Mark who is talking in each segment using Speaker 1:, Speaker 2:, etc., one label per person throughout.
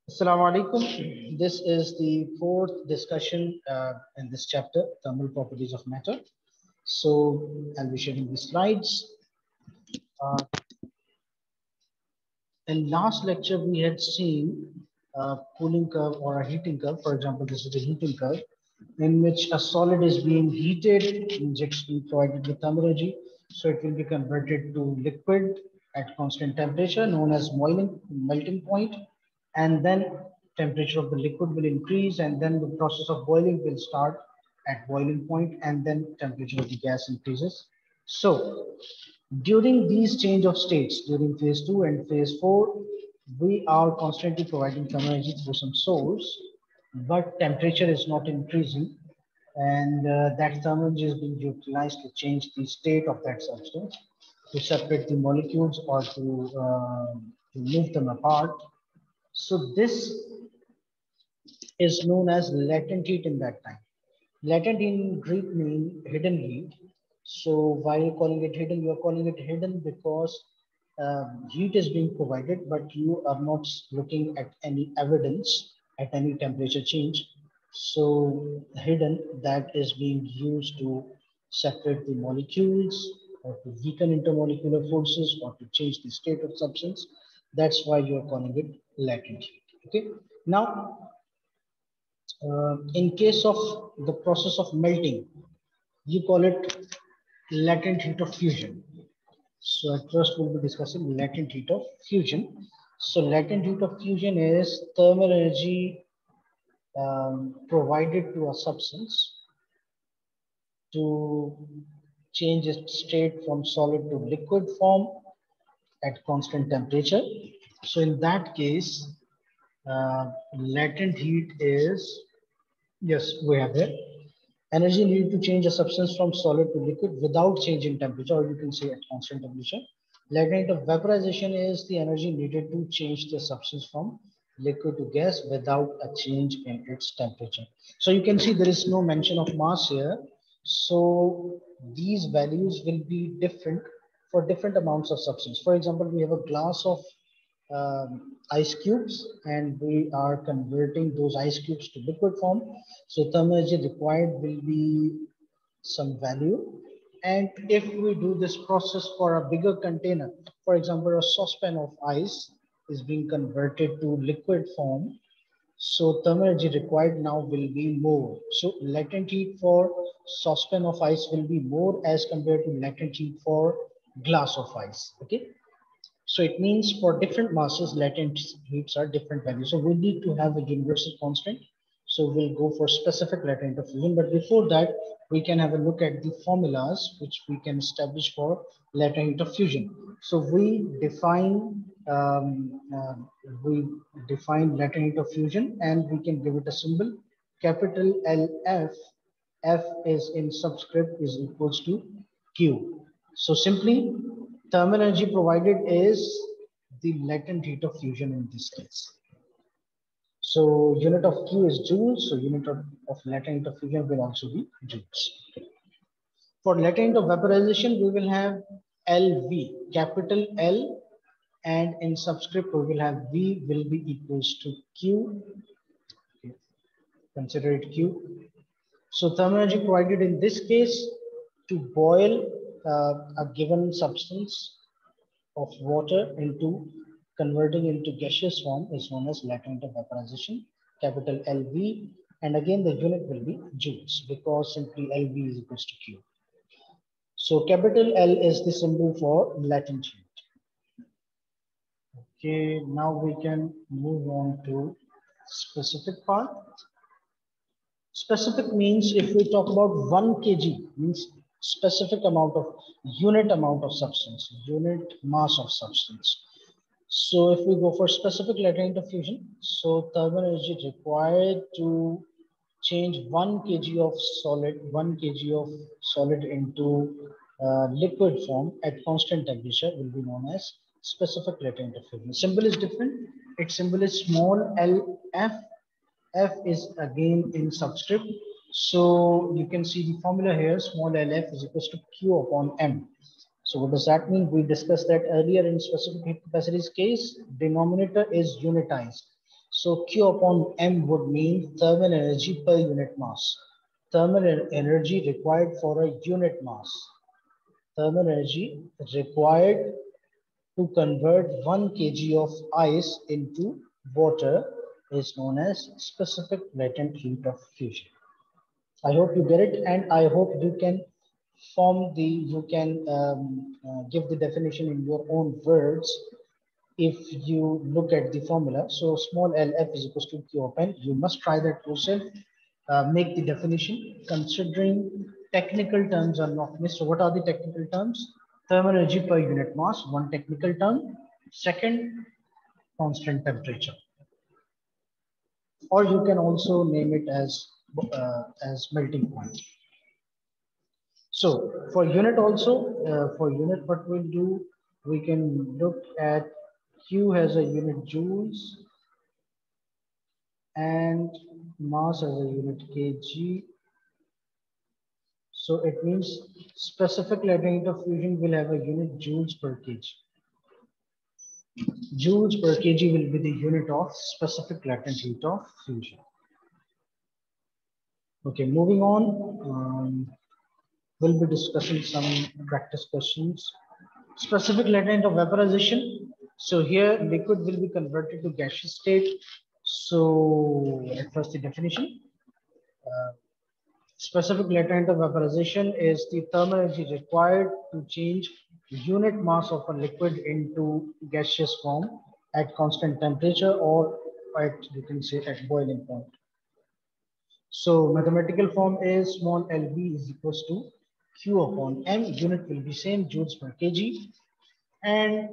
Speaker 1: Assalamu alaikum. This is the fourth discussion in this chapter, thermal properties of matter. So I'll be sharing the slides. Uh, in last lecture, we had seen a cooling curve or a heating curve. For example, this is the heating curve in which a solid is being heated, injects being provided with thermal energy. So it will be converted to liquid at constant temperature known as melting point. And then temperature of the liquid will increase and then the process of boiling will start at boiling point and then temperature of the gas increases. So during these change of states, during phase 2 and phase 4, we are constantly providing thermal energy through some source, but temperature is not increasing, and that thermal energy is being utilized to change the state of that substance, to separate the molecules or to move them apart. So this is known as latent heat in that time. Latent in Greek mean hidden heat. So while calling it hidden, you are calling it hidden because heat is being provided, but you are not looking at any evidence at any temperature change. So hidden, that is being used to separate the molecules or to weaken intermolecular forces or to change the state of substance. That's why you are calling it latent heat. Okay. Now, in case of the process of melting, you call it latent heat of fusion. So at first we'll be discussing latent heat of fusion. So latent heat of fusion is thermal energy provided to a substance to change its state from solid to liquid form at constant temperature. So in that case, latent heat is, yes, we have it. Energy needed to change a substance from solid to liquid without change in temperature, or you can say at constant temperature. Latent of vaporization is the energy needed to change the substance from liquid to gas without a change in its temperature. So you can see there is no mention of mass here. So these values will be different for different amounts of substance. For example, we have a glass of ice cubes and we are converting those ice cubes to liquid form. So thermal energy required will be some value. And if we do this process for a bigger container, for example, a saucepan of ice is being converted to liquid form. So thermal energy required now will be more. So latent heat for saucepan of ice will be more as compared to latent heat for glass of ice. Okay. So it means for different masses, latent heats are different values. So we need to have a universal constant. So we'll go for specific latent of fusion. But before that, we can have a look at the formulas which we can establish for latent of fusion. So we define latent of fusion and we can give it a symbol. Capital LF, F is in subscript is equals to Q. So simply thermal energy provided is the latent heat of fusion in this case. So unit of Q is joules. So unit of latent heat of fusion will also be joules. For latent of vaporization, we will have LV, capital L, and in subscript we will have V will be equals to Q. Okay. Consider it Q. So thermal energy provided in this case to boil a given substance of water into converting into gaseous form is known as latent of vaporization, capital LV, and again the unit will be joules because simply LV is equals to Q. So capital L is the symbol for latent heat. Okay, now we can move on to specific part. Specific means if we talk about 1 kg means specific amount of unit amount of substance, unit mass of substance. So if we go for specific latent of fusion, so thermal energy required to change 1 kg of solid, 1 kg of solid into liquid form at constant temperature will be known as specific latent of fusion. Symbol is different. Its symbol is small LF. F is again in subscript. So you can see the formula here, small LF is equals to Q upon M. So what does that mean? We discussed that earlier in specific heat capacity's case, denominator is unitized. So Q upon M would mean thermal energy per unit mass. Thermal energy required for a unit mass. Thermal energy required to convert 1 kg of ice into water is known as specific latent heat of fusion. I hope you get it, and I hope you can give the definition in your own words if you look at the formula. So small LF is equals to Q upon. You must try that yourself. Make the definition considering technical terms are not missed. So what are the technical terms? Thermal energy per unit mass, one technical term. Second, constant temperature. Or you can also name it as melting point. So for unit also, for unit what we'll do, we can look at Q has a unit joules and mass as a unit kg. So it means specific latent heat of fusion will have a unit joules per kg. Joules per kg will be the unit of specific latent heat of fusion. Okay, moving on, we'll be discussing some practice questions. Specific latent of vaporization. So here liquid will be converted to gaseous state. So at first the definition. Specific latent of vaporization is the thermal energy required to change unit mass of a liquid into gaseous form at constant temperature or at, you can say, at boiling point. So mathematical form is small lv is equals to Q upon M. Unit will be same, joules per kg. And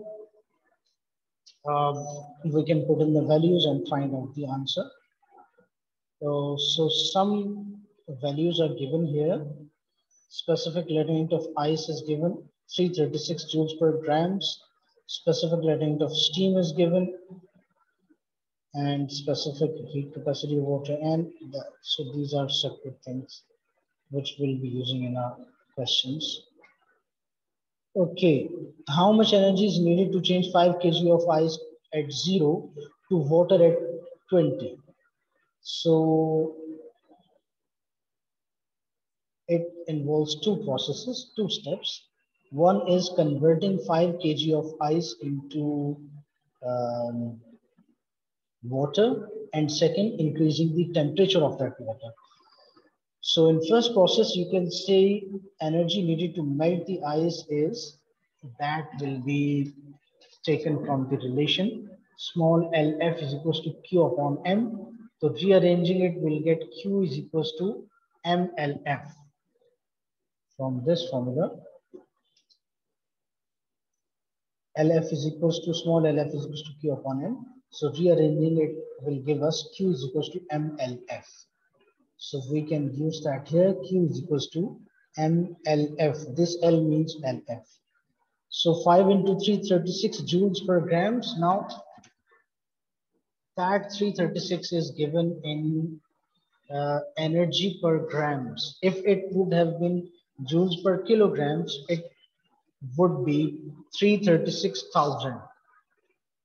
Speaker 1: we can put in the values and find out the answer. So some values are given here. Specific latent heat of ice is given 336 joules per grams. Specific latent heat of steam is given, and specific heat capacity of water. And so these are separate things which we'll be using in our questions. Okay, how much energy is needed to change 5 kg of ice at 0 to water at 20? So it involves two processes, two steps. One is converting 5 kg of ice into water, and second, increasing the temperature of that water. So in first process, you can say energy needed to melt the ice is, that will be taken from the relation small LF is equals to Q upon M. So rearranging it, will get Q is equals to MLF. From this formula, LF is equals to small LF is equals to Q upon M. So rearranging it will give us Q is equals to MLF. So we can use that here. Q is equals to MLF. This L means LF. So 5 into 336 joules per grams. Now that 336 is given in energy per grams. If it would have been joules per kilograms, it would be 336,000.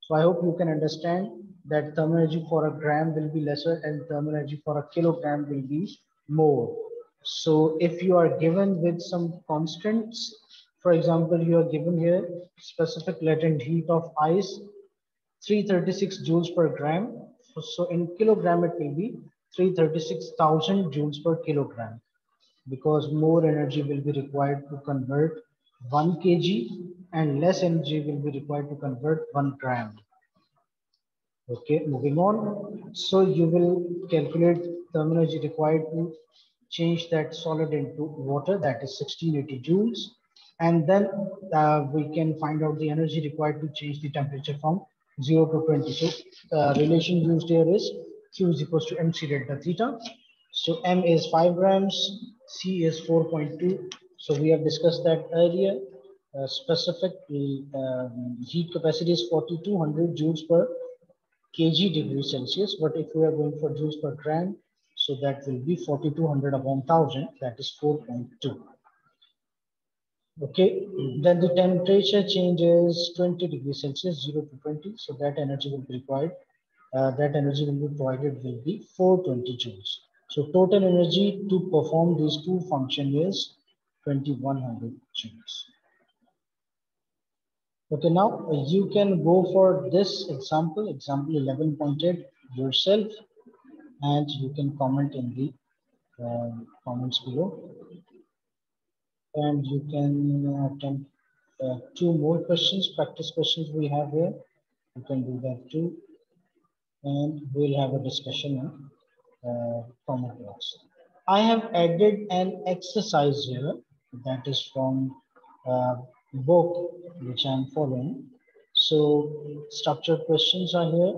Speaker 1: So I hope you can understand that thermal energy for a gram will be lesser and thermal energy for a kilogram will be more. So if you are given with some constants, for example, you are given here specific latent heat of ice 336 joules per gram. So in kilogram it will be 336,000 joules per kilogram, because more energy will be required to convert 1 kg and less energy will be required to convert 1 gram. Okay, moving on. So you will calculate thermal energy required to change that solid into water, that is 1680 joules. And then we can find out the energy required to change the temperature from 0 to 20. So relation used here is Q is equals to MC delta theta. So M is 5 grams, C is 4.2. So we have discussed that earlier. Specific heat capacity is 4200 joules per kg degree Celsius. But if we are going for joules per gram, so that will be 4200 upon 1000, that is 4.2. Okay, then the temperature changes 20 degrees Celsius, 0 to 20. So that energy will be required that energy will be provided will be 420 joules. So total energy to perform these two functions is 2100 joules. Okay, now you can go for this example 11.8 yourself, and you can comment in the comments below, and you can attempt two more questions, practice questions we have here. You can do that too, and we'll have a discussion in comment box. I have added an exercise here that is from book which I'm following. So structured questions are here.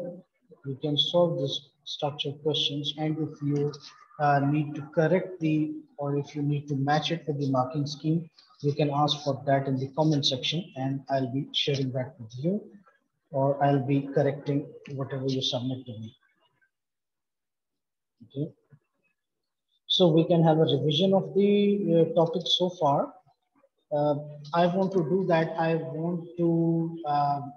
Speaker 1: You can solve this structured questions, and if you need to correct the, or if you need to match it with the marking scheme, you can ask for that in the comment section, and I'll be sharing that with you, or I'll be correcting whatever you submit to me. Okay. So we can have a revision of the topic so far. I want to do that. I want to,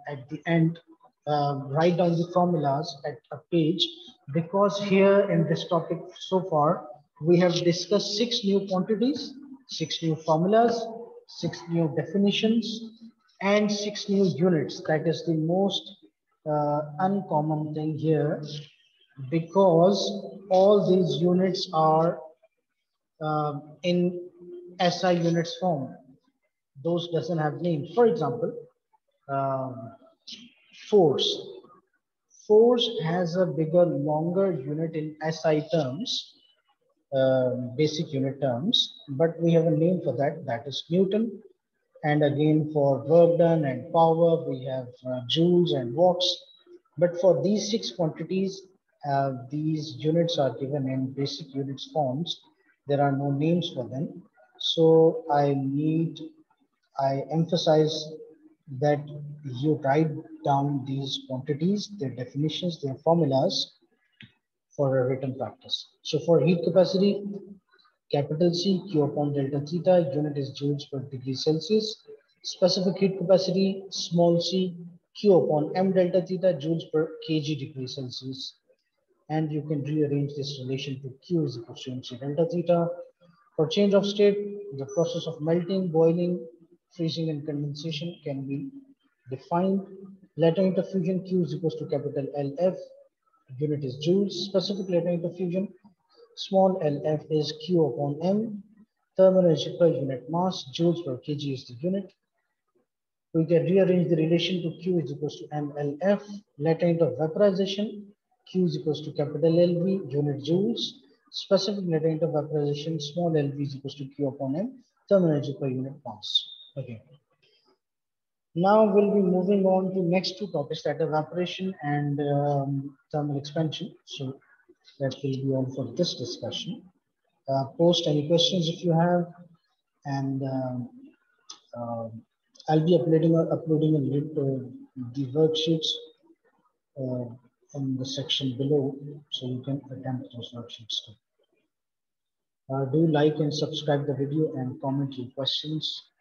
Speaker 1: at the end, write down the formulas at a page, because here in this topic so far, we have discussed 6 new quantities, 6 new formulas, 6 new definitions, and 6 new units. That is the most uncommon thing here, because all these units are in SI units form. Those doesn't have names. For example, um, force. Force has a bigger, longer unit in SI terms, basic unit terms, but we have a name for that. That is Newton. And again, for work done and power, we have joules and watts. But for these 6 quantities, these units are given in basic units forms. There are no names for them. So I emphasize that you write down these quantities, their definitions, their formulas for a written practice. So for heat capacity, capital C, Q upon delta theta, unit is joules per degree Celsius. Specific heat capacity, small c, Q upon m delta theta, joules per kg degree Celsius. And you can rearrange this relation to Q is equal to mc delta theta. For change of state, the process of melting, boiling, freezing, and condensation can be defined. Latent heat of fusion, Q is equal to capital LF, unit is joules. Specific latent heat of fusion, small lf is Q upon m. Thermal energy per unit mass, joules per kg is the unit. We can rearrange the relation to Q is equal to mLF. Latent heat of vaporization, Q is equal to capital LV, unit joules. Specific latent heat of vaporization, small lv is equal to Q upon m. Thermal energy per unit mass. Okay. Now we'll be moving on to next two topics, that evaporation and thermal expansion. So that will be all for this discussion. Post any questions if you have, and I'll be uploading a link to the worksheets in the section below, so you can attempt those worksheets too. Do like and subscribe the video and comment your questions.